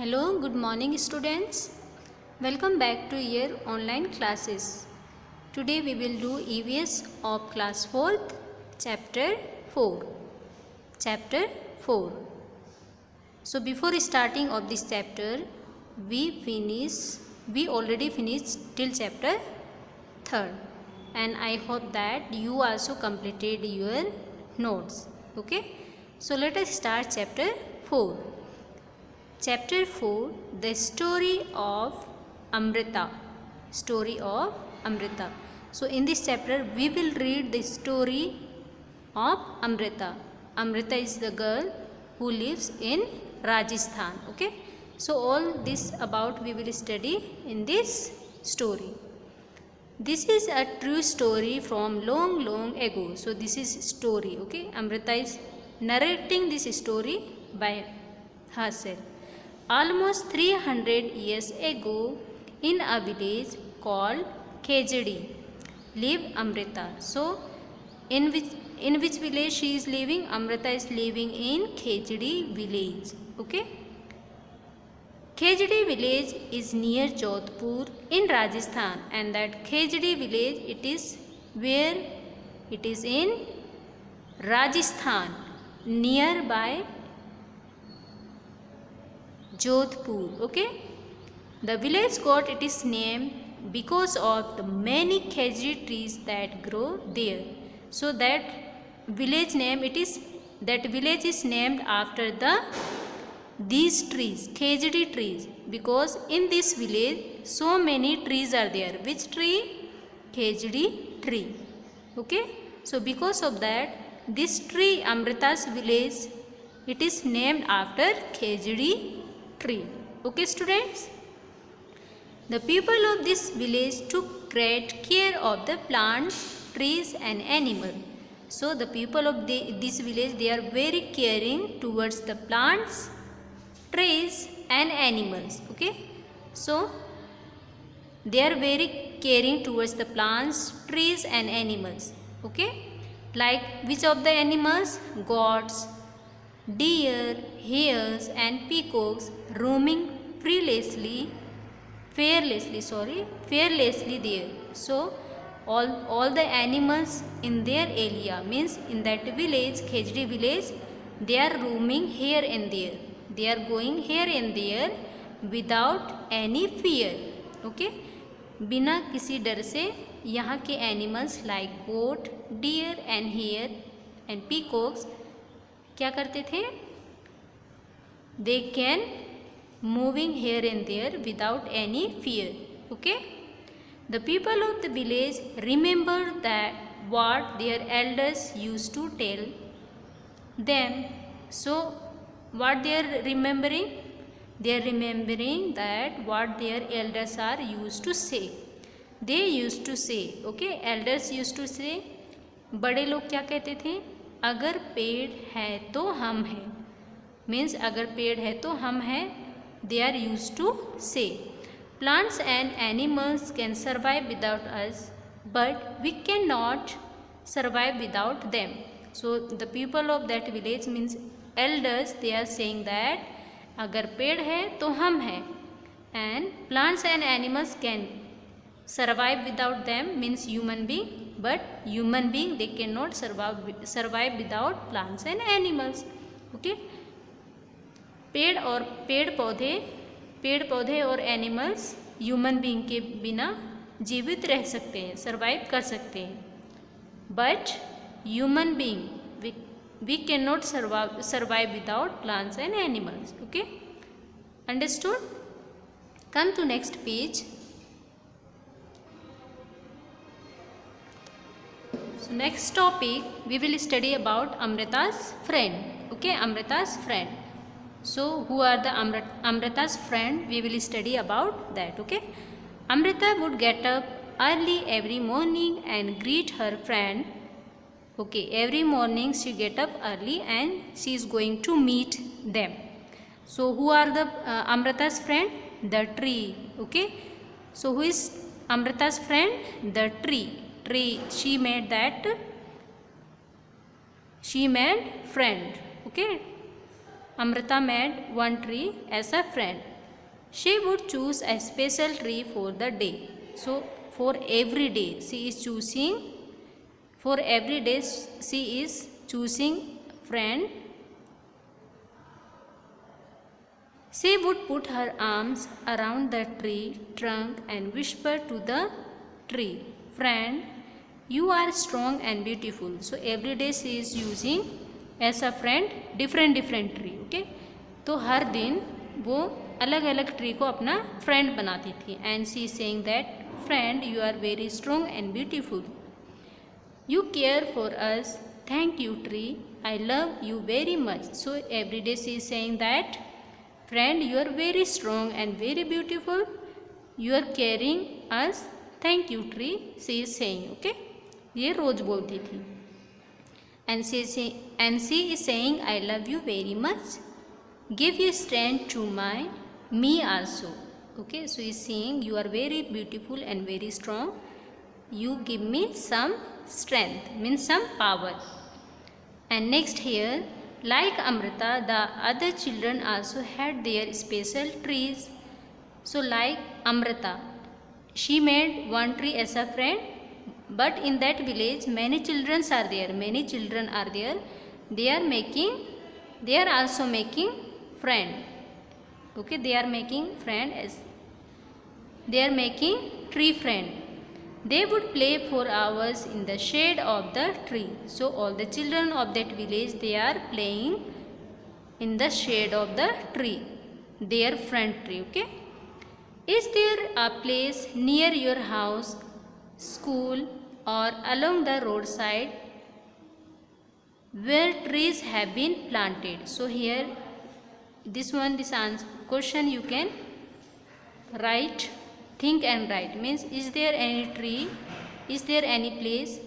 Hello, good morning students. Welcome back to your online classes. Today we will do EVS of class 4th, chapter 4. Chapter 4. So before starting of this chapter, we already finished till chapter 3rd, and I hope that you also completed your notes. Okay, so let us start chapter 4. Chapter 4, the story of Amrita. Story of Amrita. So in this chapter we will read the story of Amrita. Amrita is the girl who lives in Rajasthan. Okay. So all this about we will study in this story. This is a true story from long ago. So this is story. Okay. Amrita is narrating this story by herself. Almost 300 years ago, in a village called Khejdi, lived Amrita. So, in which village she is living? Amrita is living in Khejdi village. Okay. Khejdi village is near Jodhpur in Rajasthan, and that Khejdi village it is where it is in Rajasthan, nearby Jodhpur. Okay, the village got its name because of the many khejdi trees that grow there. So that village is named after these trees, khejdi trees, because in this village so many trees are there. Which tree? Khejdi tree. Okay, so because of that this tree, Amrita's village, it is named after khejdi tree. Okay students, the people of this village took great care of the plants, trees and animals. So the people of this village, they are very caring towards the plants, trees and animals. Okay, so they are very caring towards the plants, trees and animals. Okay, like which of the animals? Goats, deer, hares and peacocks roaming fearlessly there. So all the animals in their area, means in that village, Khejdi village, they are roaming here and there. They are going here and there without any fear. Okay, बिना किसी डर से यहाँ के animals like goat, deer and hare and peacocks क्या करते थे? They can moving here and there without any fear. Okay, the people of the village remember that what their elders used to tell them. So what they are remembering? They are remembering that what their elders are used to say. They used to say, okay, elders used to say, बड़े लोग क्या कहते थे? अगर पेड़ है तो हम हैं, मीन्स अगर पेड़ है तो हम हैं. They are used to say. Plants and animals can survive without us, but we cannot survive without them. So the people of that village, means elders, they are saying that अगर पेड़ है तो हम हैं, and plants and animals can survive without them, means human being, but human being they cannot survive without plants and animals. Okay, पेड़ पौधे और animals human being के बिना जीवित रह सकते हैं, सरवाइव कर सकते हैं, but human being we can not survive without plants and animals. Okay, understood? Come to next page. So next topic we will study about Amrita's friend. Okay, Amrita's friend. So who are the Amrita's friend? We will study about that. Okay, Amrita would get up early every morning and greet her friend. Okay, every morning she get up early and she is going to meet them. So who are the Amrita's friend? The tree. Okay, so who is Amrita's friend? The tree. She made friend. Okay, Amrita made one tree as a friend. She would choose a special tree for the day. So for every day she is choosing, for every day she is choosing friend. She would put her arms around the tree trunk and whisper to the tree, friend, you are strong and beautiful. So every day she is using as a friend different tree. Okay, तो हर दिन वो अलग अलग tree को अपना friend बनाती थी. And she saying that, friend you are very strong and beautiful, you care for us, thank you tree, I love you very much. So every day she is saying that, friend you are very strong and very beautiful, you are caring us, thank you tree, she is saying. Okay, ये रोज बोलती थी. and she is saying I love you very much, give you strength to my me also. Okay, so he is saying you are very beautiful and very strong, you give me some strength, means some power. And next here, like Amrita, the other children also had their special trees. So like Amrita, she made one tree as a friend, but in that village many children are there, they are also making friend. Okay, they are making friend as they are making tree friend. They would play for hours in the shade of the tree. So all the children of that village, they are playing in the shade of the tree, their friend tree. Okay, is there a place near your house, school or along the roadside where trees have been planted? So here this answer question you can write, think and write, means is there any tree, is there any place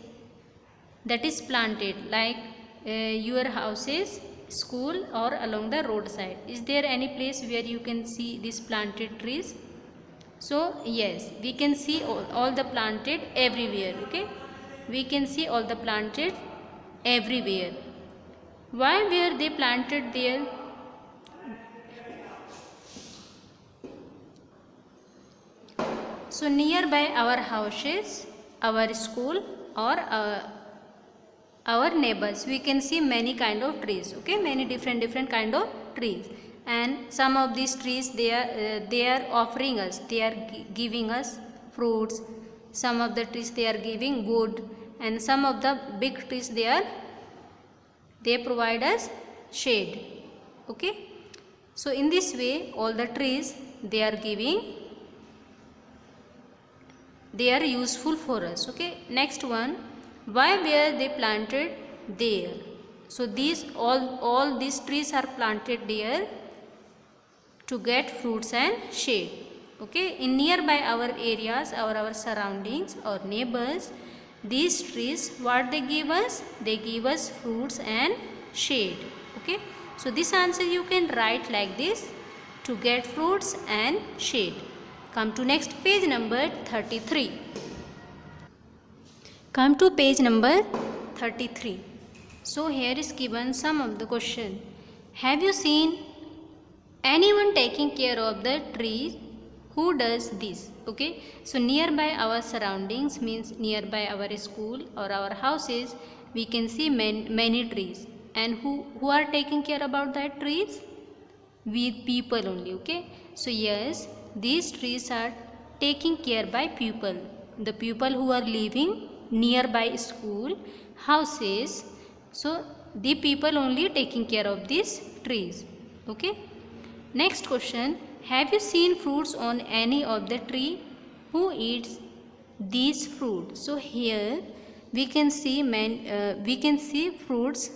that is planted like your houses, school or along the roadside? Is there any place where you can see these planted trees? So yes, we can see all the planted everywhere. Okay, we can see all the planted everywhere. Why were they planted there? So nearby our houses, our school or our neighbors, we can see many kind of trees. Okay, many different kind of trees, and some of these trees they are offering us, they are giving us fruits. Some of the trees they are giving wood, and some of the big trees they provide us shade. Okay, so in this way all the trees they are giving, they are useful for us. Okay, next one, why were they planted there? So these all these trees are planted there to get fruits and shade. Okay, in nearby our areas, our surroundings or neighbors, these trees what they give us? They give us fruits and shade. Okay, so this answer you can write like this, to get fruits and shade. Come to next page number 33. Come to page number 33. So here is given some of the question. Have you seen anyone taking care of the trees? Who does this? Okay, so nearby our surroundings, means nearby our school or our houses, we can see many trees. And who are taking care about that trees? We people only. Okay, so yes, these trees are taken care by people, the people who are living nearby school, houses. So the people only taking care of these trees. Okay, next question, have you seen fruits on any of the tree? Who eats these fruits? So here we can see fruits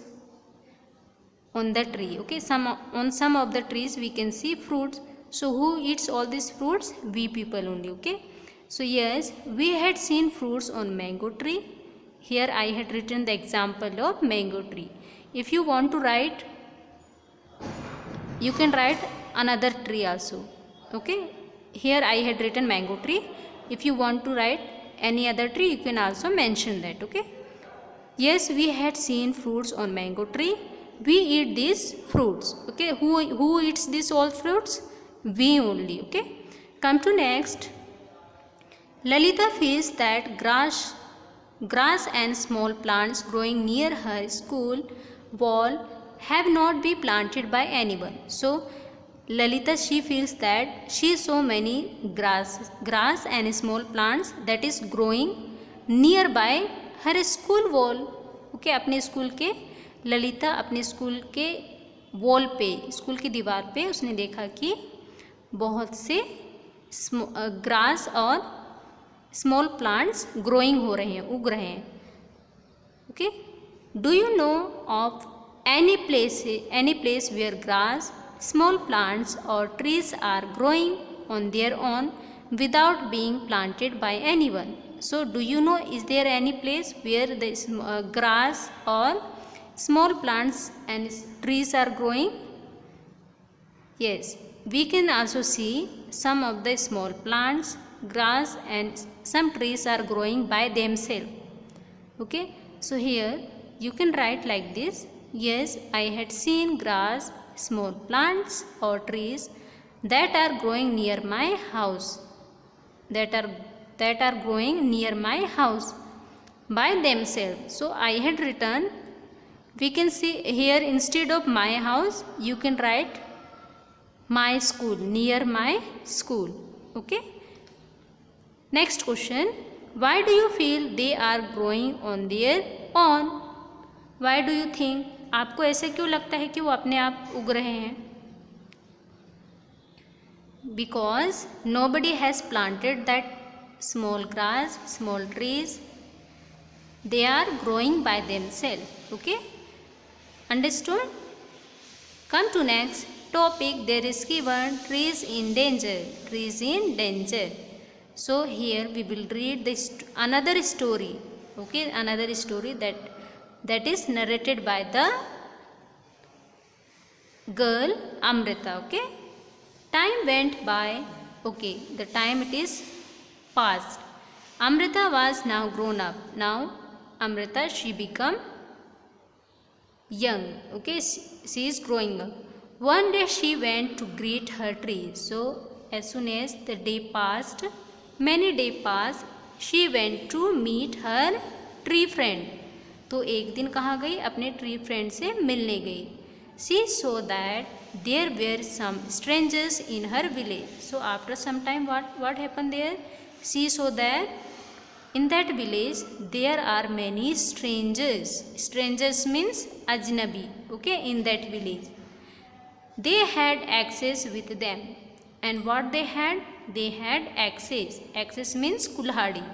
on the tree. Okay, on some of the trees we can see fruits. So who eats all these fruits? We people only. Okay, so yes, we had seen fruits on mango tree. Here I had written the example of mango tree. If you want to write, you can write another tree also. Okay, here I had written mango tree. If you want to write any other tree, you can also mention that. Okay, yes, we had seen fruits on mango tree. We eat these fruits. Okay, who eats these all fruits? we only. Okay, come to next. Lalita feels that grass and small plants growing near her school wall have not been planted by anyone. So Lalita, she feels that she saw many grass and small plants that is growing nearby her school wall. Okay, अपने school के ललिता अपने school के wall पे, school की दीवार पे उसने देखा कि बहुत से ग्रास और स्मॉल प्लांट्स ग्रोइंग हो रहे हैं, उग रहे हैं. Okay, do you know of any place where grass, small plants or trees are growing on their own without being planted by anyone? So do you know, is there any place where the grass or small plants and trees are growing? Yes, we can also see some of the small plants, grass and some trees are growing by themselves. Okay, so here you can write like this. Yes, I had seen grass, small plants or trees that are growing near my house. That are growing near my house by themselves. So I had written, we can see here instead of my house you can write my school, near my school. Okay. Next question. Why do you feel they are growing on their own? Why do you think? आपको ऐसे क्यों लगता है कि वो अपने आप उग रहे हैं? Because nobody has planted that small grass, small trees. They are growing by themselves. Okay, understood? Come to next topic. There is given trees in danger. Trees in danger. So here we will read this another story. Okay, another story that is narrated by the girl Amrita. Okay, time went by. Okay, the time it is past. Amrita was now grown up. Now Amrita, she become young. Okay, she is growing up. One day she went to greet her tree. So as soon as the day passed, many days passed, she went to meet her tree friend. तो एक दिन कहाँ गई? अपने tree friend से मिलने गई. She saw that there were some strangers in her village. So after some time what happened there? She saw that in that village there are many strangers. Strangers means ajnabi. Okay, in that village. They had access with them. And what they had? They had access. Access means kulhadi.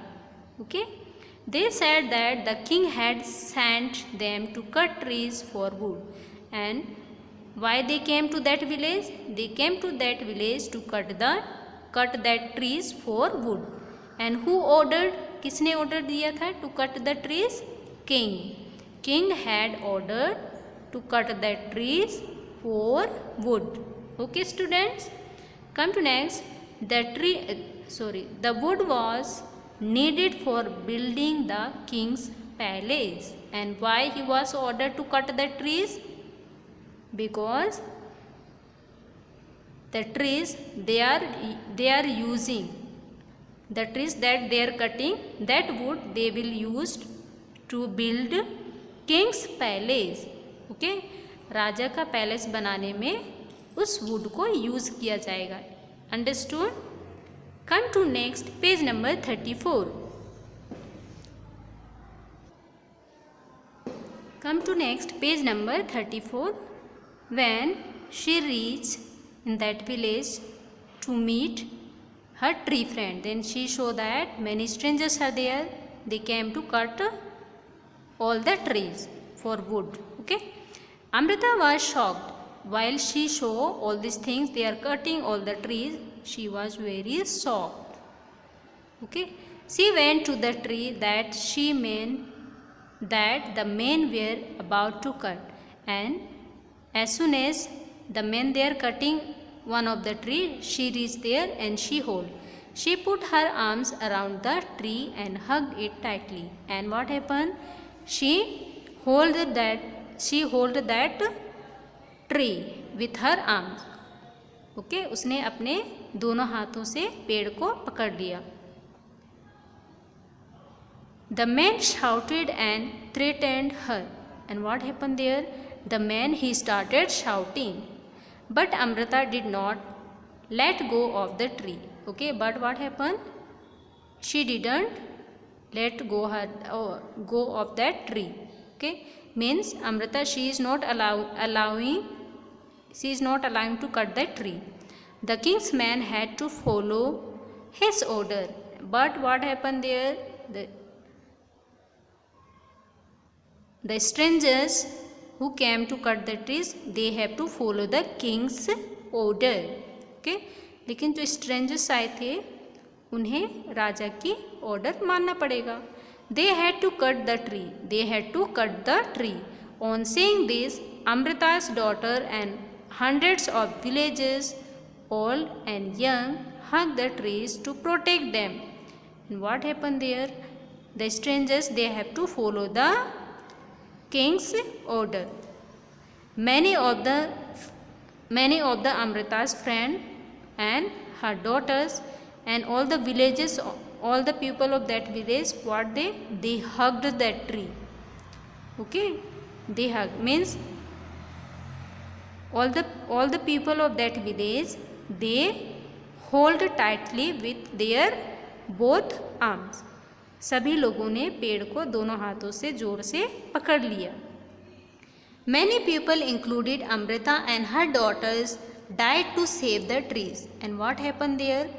Okay. They said that the king had sent them to cut trees for wood. And why they came to that village? They came to that village to cut that trees for wood. And who ordered? किसने order दिया था to cut the trees? King. King had ordered to cut the trees for wood. Okay, students. Come to next. The wood was needed for building the king's palace. And why he was ordered to cut the trees? Because the trees they are using, the trees that they are cutting, that wood they will use to build king's palace. Okay, राजा का palace बनाने में उस would को use किया जाएगा. Understood? Come to next page number 34. Come to next page number 34. When she reached in that village to meet her tree friend, then she saw that many strangers are there. They came to cut all the trees for wood. Okay. Amrita was shocked. While she saw all these things, they are cutting all the trees. She was very shocked. Okay. She went to the tree that the men were about to cut, and as soon as the men they are cutting one of the tree, she reached there and she put her arms around the tree and hugged it tightly. And what happened? She hold that tree with her arms. Okay, उसने अपने दोनों हाथों से पेड़ को पकड़ लिया। The man shouted and threatened her. And what happened there? The man, he started shouting. But Amrita did not let go of the tree. Okay, but what happened? She didn't let go of that tree. Okay, means Amrita, she is not allowing to cut the tree. The king's man had to follow his order. But what happened there? The strangers who came to cut the trees, they have to follow the king's order. Okay, लेकिन जो strangers आए थे उन्हें राजा की order मानना पड़ेगा. They had to cut the tree. They had to cut the tree. On seeing this, Amrita's daughter and hundreds of villagers, old and young, hugged the trees to protect them. And what happened there? The strangers, they have to follow the king's order. Many of the Amrita's friend and her daughters and all the villages, all the people of that village, what they hugged that tree. Okay, they hugged means all the people of that village, they hold tightly with their both arms. सभी लोगों ने पेड़ को दोनों हाथों से जोर से पकड़ लिया. Many people, included Amrita and her daughters, died to save the trees. And what happened there?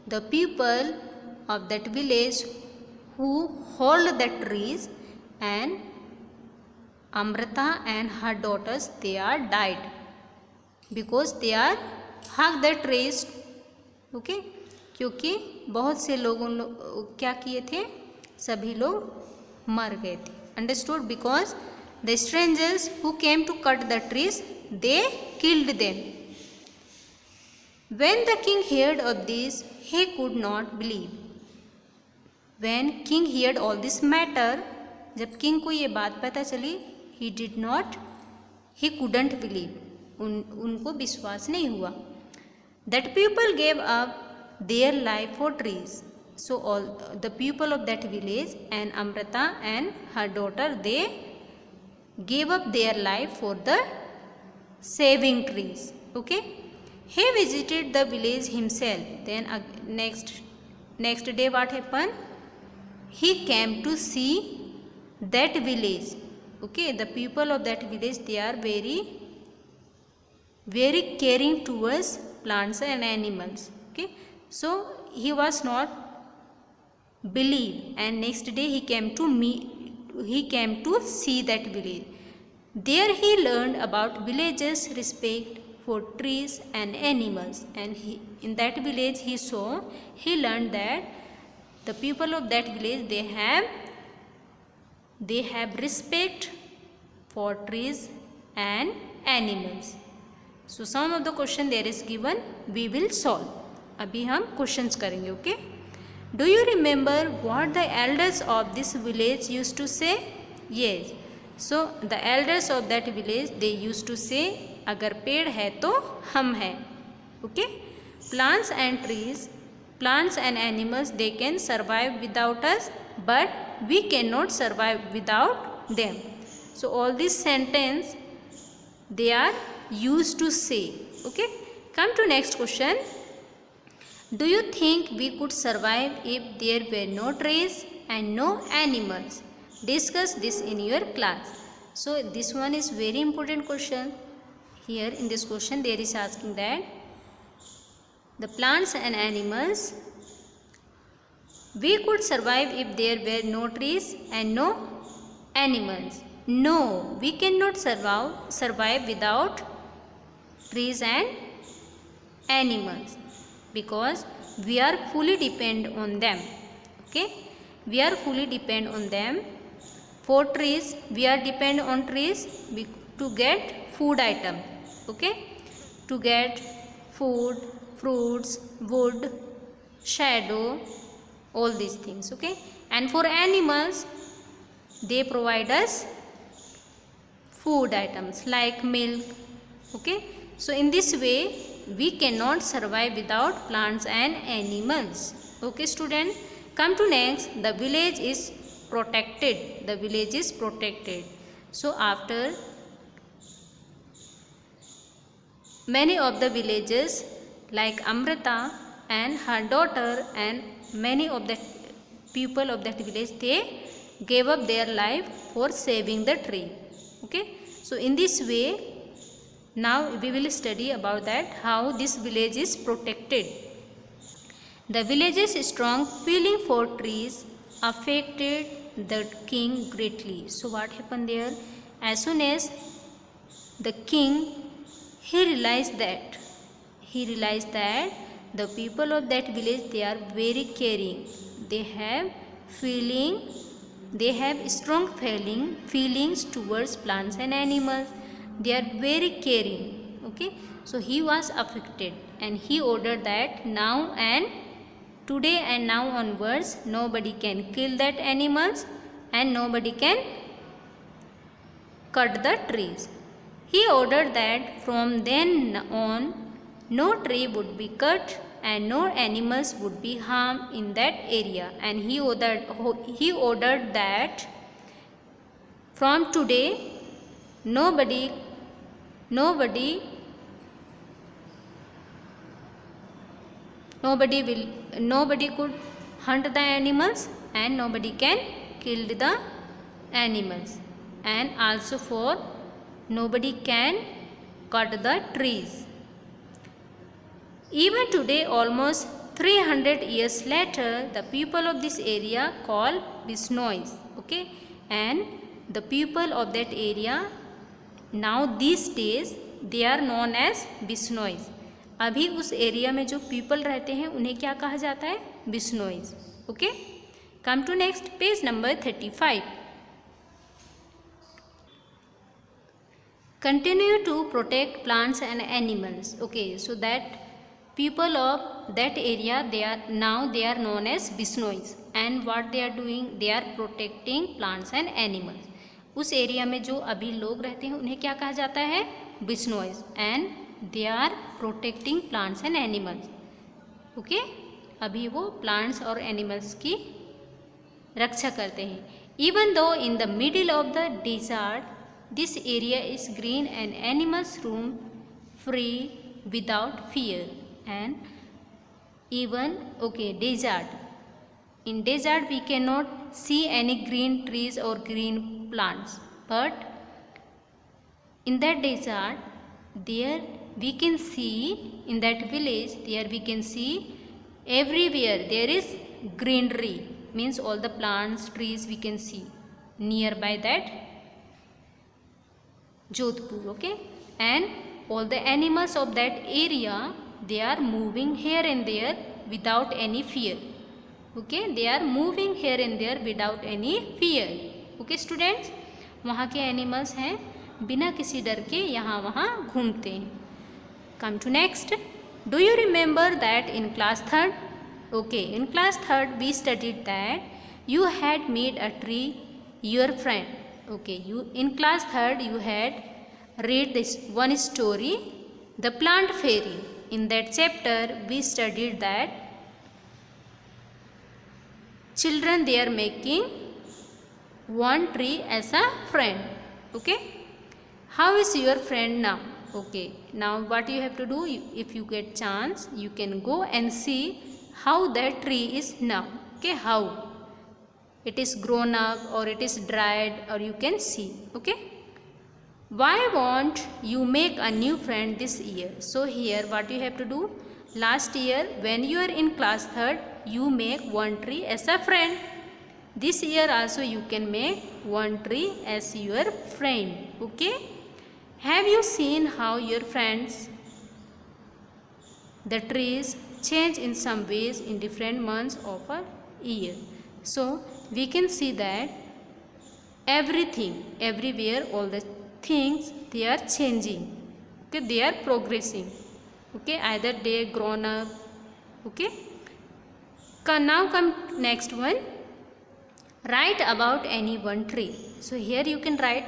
The people of that village who hold the trees, and Amrita and her daughters, they are died because they are hug the trees. Okay, क्योंकि बहुत से लोगों क्या किए थे, सभी लोग मर गए थे. Understood? Because the strangers who came to cut the trees, they killed them. When the king heard of this, he could not believe. When king heard all this matter, जब किंग को ये बात पता चली, he couldn't believe. उनको विश्वास नहीं हुआ. That people gave up their life for trees. So all the people of that village and Amrita and her daughter, they gave up their life for the saving trees. Okay, he visited the village himself. Then next day what happened? He came to see that village. Okay, the people of that village, they are very very caring towards plants and animals. Okay, so he was not believe, and next day he came to see that village. There he learned about villagers' respect for trees and animals, and in that village he learned that the people of that village, they have respect for trees and animals. So some of the question there is given, we will solve. अभी हम questions करेंगे. Okay, do you remember what the elders of this village use to say? Yes, so the elders of that village, they use to say, अगर पेड़ है तो हम हैं. Okay, plants and trees, plants and animals, they can survive without us, but we can not survive without them. So all this sentence they are used to say. Okay, come to next question. Do you think we could survive if there were no trees and no animals? Discuss this in your class. So this one is very important question. Here in this question there is asking that the plants and animals, we could survive if there were no trees and no animals. No, we cannot survive without trees and animals, because we are fully depend on them. Okay, we are fully depend on them. For trees, we are depend on trees to get food item. Okay, to get food, fruits, wood, shadow, all these things. Okay, and for animals, they provide us food items like milk. Okay, so in this way we cannot survive without plants and animals. Okay student, come to next. The village is protected. The village is protected. So after many of the villages like Amrita and her daughter and many of the people of that village, they gave up their life for saving the tree. Okay, so in this way now we will study about that how this village is protected. The village's strong feeling for trees affected the king greatly. So what happened there? As soon as the king he realized that the people of that village, they are very caring. They have strong feelings towards plants and animals. They are very caring. Okay, so he was affected and he ordered that now and today and now onwards nobody can kill that animals and nobody can cut the trees. He ordered that from then on no tree would be cut and no animals would be harmed in that area. And he ordered that from today nobody could hunt the animals and nobody can kill the animals, and also for nobody can cut the trees. Even today, almost 300 years later, the people of this area call Bishnois. Okay, and the people of that area now these days they are known as Bishnois. अभी उस area में जो people रहते हैं उन्हें क्या कहा जाता है? Bishnois. Okay, come to next page number 35. Continue to protect plants and animals. Okay, so that people of that area, they are known as Bishnois, and what they are doing, they are protecting plants and animals. उस area में जो अभी लोग रहते हैं उन्हें क्या कहा जाता है? Bishnois, and they are protecting plants and animals. Okay, अभी वो प्लांट्स और एनिमल्स की रक्षा करते हैं. Even though in the middle of the desert this area is green and animals roam free without fear. And even desert, in desert we cannot see any green trees or green plants, but in that desert there we can see, in that village there we can see everywhere there is greenery, means all the plants, trees we can see nearby that Jodhpur. Okay, and all the animals of that area, they are moving here and there without any fear. Okay, they are moving here and there without any fear. Okay students, वहाँ के animals हैं बिना किसी डर के यहाँ वहाँ घूमते हैं. Come to next. Do you remember that in class 3rd? Okay, in class 3rd we studied that you had made a tree your friend. Okay, you in class 3rd you had read this one story, The Plant Fairy. In that chapter we studied that children, they are making one tree as a friend. Okay, how is your friend now? Okay, now what you have to do, if you get chance you can go and see how that tree is now. Okay, how it is grown up or it is dried, or you can see. Okay, why won't you make a new friend this year? So here what you have to do, last year when you are in class 3rd you make one tree as a friend. This year also you can make one tree as your friend. Okay, have you seen how your friends, the trees change in some ways in different months of a year? So we can see that everything, everywhere, all the things, they are changing. Okay, they are progressing. Okay, either they are grown up. Okay, now come next one. Write about any one tree. So here you can write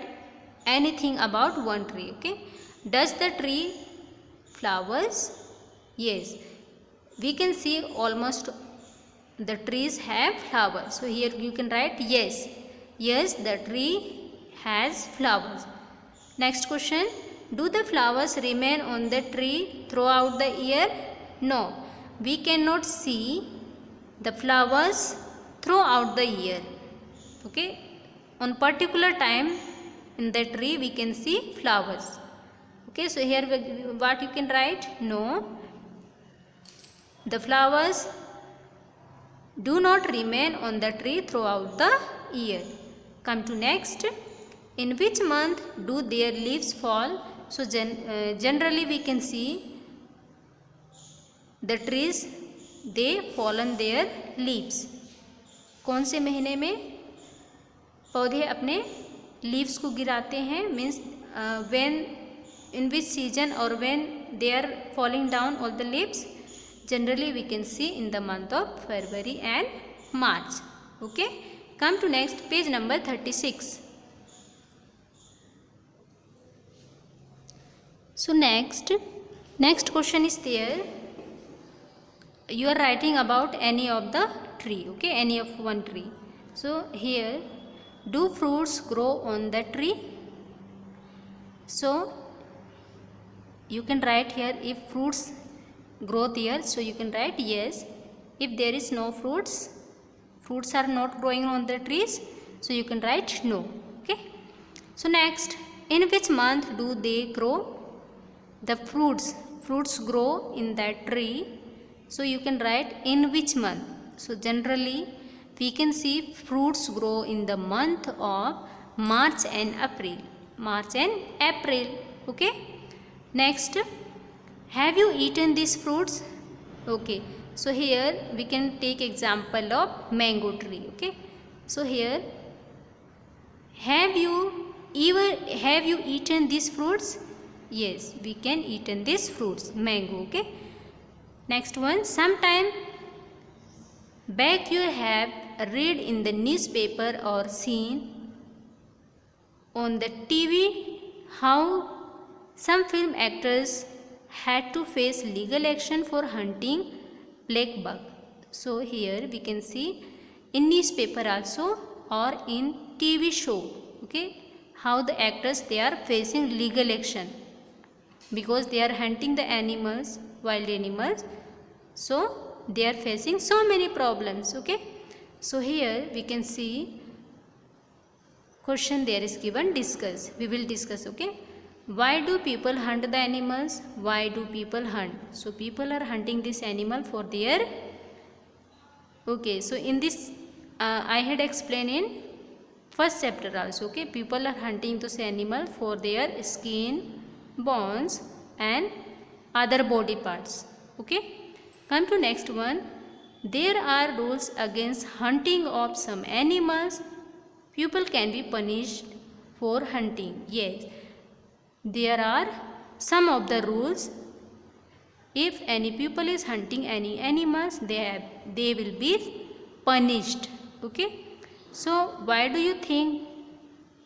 anything about one tree. Okay, does the tree flowers? Yes, we can see almost the trees have flowers. So here you can write yes. Yes, the tree has flowers. Next question. Do the flowers remain on the tree throughout the year? No. We cannot see the flowers throughout the year. Okay. On particular time in the tree we can see flowers. Okay. So here what you can write? No. The flowers do not remain on the tree throughout the year. Come to next. In which month do their leaves fall? So generally we can see the trees, they fall on their leaves. कौन से महीने में पौधे अपने leaves को गिराते हैं? Means when, in which season or when they are falling down all the leaves? Generally we can see in the month of February and March. Okay. Come to next, page number 36. So next question is there. You are writing about any of the tree. Okay, any of one tree. So here, do fruits grow on the tree? So you can write here if fruits grow there. So you can write yes. If there is no fruits are not growing on the trees. So you can write no. Okay. So next, in which month do they grow? The fruits grow in that tree. So you can write in which month. So generally we can see fruits grow in the month of March and April. Okay. Next, have you eaten these fruits? Okay. So here we can take example of mango tree. Okay. So here, have you eaten these fruits? Yes, we can eaten these fruits, mango. Okay. Next one, sometime back you have read in the newspaper or seen on the TV how some film actors had to face legal action for hunting plague bug. So here we can see in newspaper also or in TV show. Okay, how the actors they are facing legal action because they are hunting the animals, wild animals. So they are facing so many problems. Okay. So here we can see question there is given, discuss. We will discuss. Okay. Why do people hunt the animals? Why do people hunt? So people are hunting this animal for their, okay, so in this I had explained in first chapter also. Okay, people are hunting this animal for their skin, bones and other body parts. Okay. Come to next one. There are rules against hunting of some animals. People can be punished for hunting. Yes, there are some of the rules. If any people is hunting any animals, they will be punished. Okay. So why do you think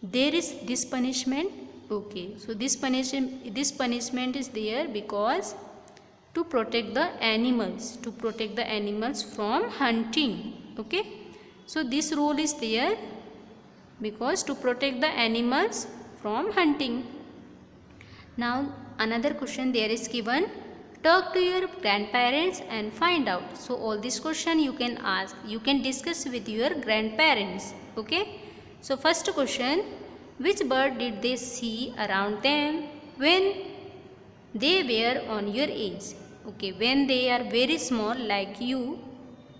there is this punishment? Okay. So this punishment is there because to protect the animals from hunting. Okay. So this rule is there because to protect the animals from hunting. Now another question there is given, talk to your grandparents and find out. So all this question you can ask, you can discuss with your grandparents. Okay. So first question, which bird did they see around them when they were on your age? Okay, when they are very small like you,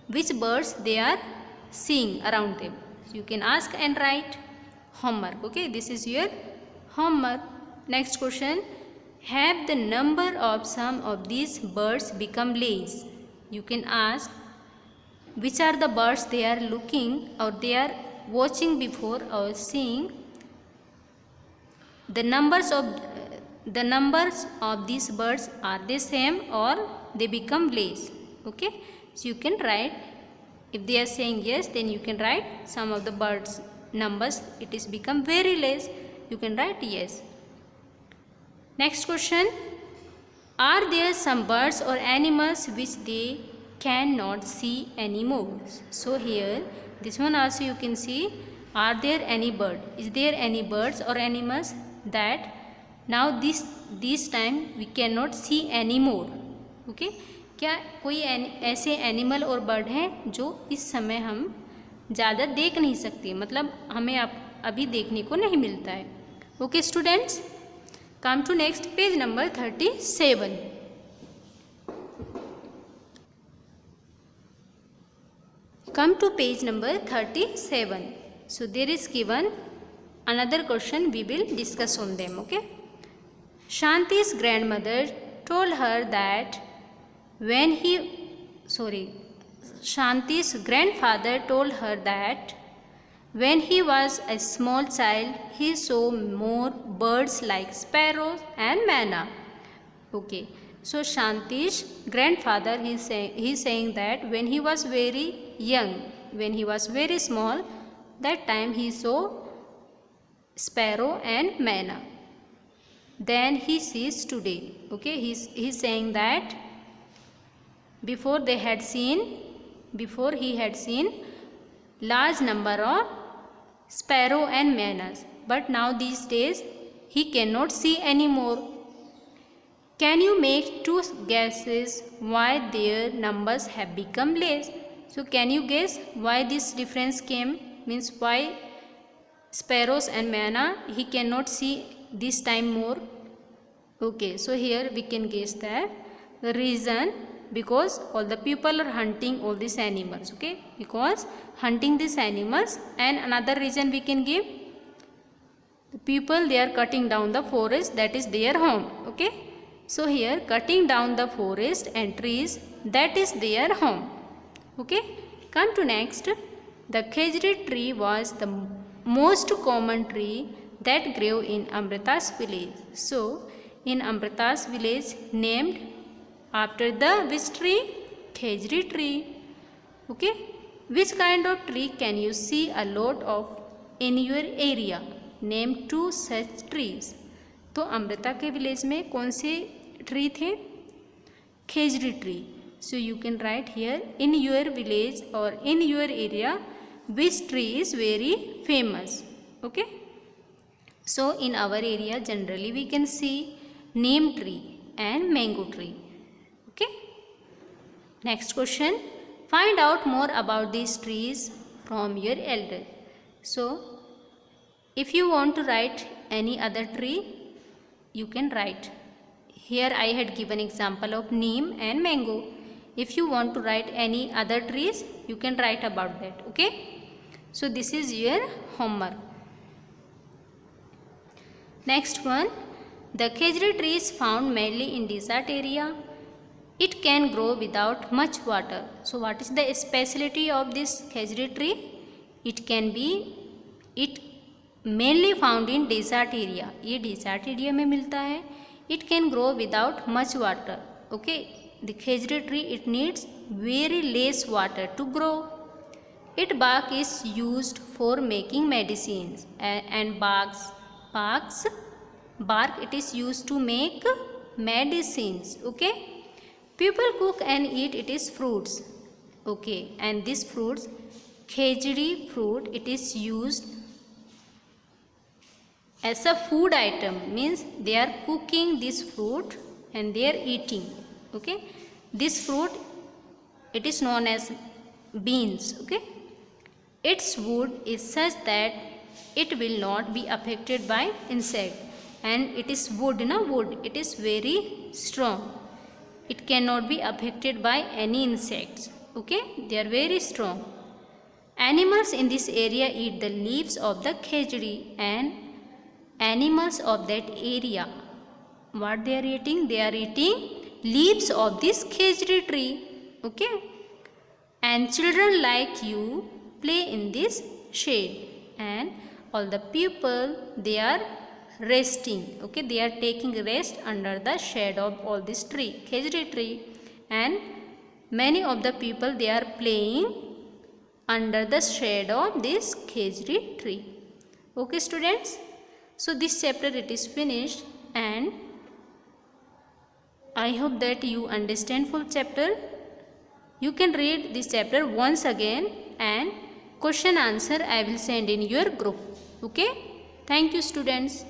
which birds they are seeing around them? So you can ask and write homework. Okay, this is your homework. Next question, have the number of some of these birds become less? You can ask which are the birds they are looking or they are watching before or seeing. The numbers of these birds are the same or they become less. Okay, so you can write, if they are saying yes, then you can write some of the birds numbers it is become very less, you can write yes. Next question, Are there some birds or animals which they cannot see anymore? So here this one also you can see, are there any bird, is there any birds or animals that now this time we cannot see anymore? Okay क्या कोई ऐसे animal और bird हैं जो इस समय हम ज़्यादा देख नहीं सकते, मतलब हमें अभी देखने को नहीं मिलता है। Okay students, come to next page number 37। Come to page number 37. So there is given another question, we will discuss on them. Okay. Shanti's grandmother told her that Shanti's grandfather told her that when he was a small child, he saw more birds like sparrows and manna. Okay. So Shanti's grandfather, he's saying that when he was very young, when he was very small, that time he saw sparrow and manna. Then he sees today. Okay, he's saying that before he had seen large number of sparrow and mannas, but now these days he cannot see anymore. Can you make two guesses why their numbers have become less? So can you guess why this difference came? Means why sparrows and manna he cannot see this time more? Okay, so here we can guess that the reason, because all the people are hunting all these animals. Okay, because hunting these animals, and another reason we can give, the people they are cutting down the forest, that is their home. Okay. So here cutting down the forest and trees, that is their home. Okay. Come to next. The khejri tree was the most common tree that grew in Amrita's village. So in Amrita's village, named after the which tree? Khejri tree. Okay. Which kind of tree can you see a lot of in your area? Name two such trees. तो अमृता के village में कौन से tree थे? Khejri tree. So you can write here in your village और in your area which tree is very famous. Okay, so in our area generally we can see neem tree and mango tree. Okay, next question, find out more about this trees from your elder. So if you want to write any other tree, you can write. Here I had given example of neem and mango. If you want to write any other trees, you can write about that. Okay, so this is your homework. Next one, the khejri tree is found mainly in desert area. It can grow without much water. So what is the specialty of this khejri tree? It mainly found in desert area. ये desert area में मिलता है. It can grow without much water. Okay, the khejri tree it needs very less water to grow. It bark is used for making medicines and bark it is used to make medicines. Okay, people cook and eat it is fruits. Okay, and this fruits, khejri fruit, it is used as a food item, means they are cooking this fruit and they are eating. Okay, this fruit it is known as beans. Okay, its wood is such that it will not be affected by insect, and it is wood, it is very strong. It cannot be affected by any insects. Okay, they are very strong. Animals in this area eat the leaves of the khejri, and animals of that area, what they are eating? They are eating leaves of this khejri tree. Okay, and children like you play in this shade, and all the people they are resting. Okay, they are taking rest under the shade of all this tree, khejri tree, and many of the people they are playing under the shade of this khejri tree. Okay students, so this chapter it is finished, and I hope that you understand full chapter. You can read this chapter once again and question answer I will send in your group. Okay? Thank you students.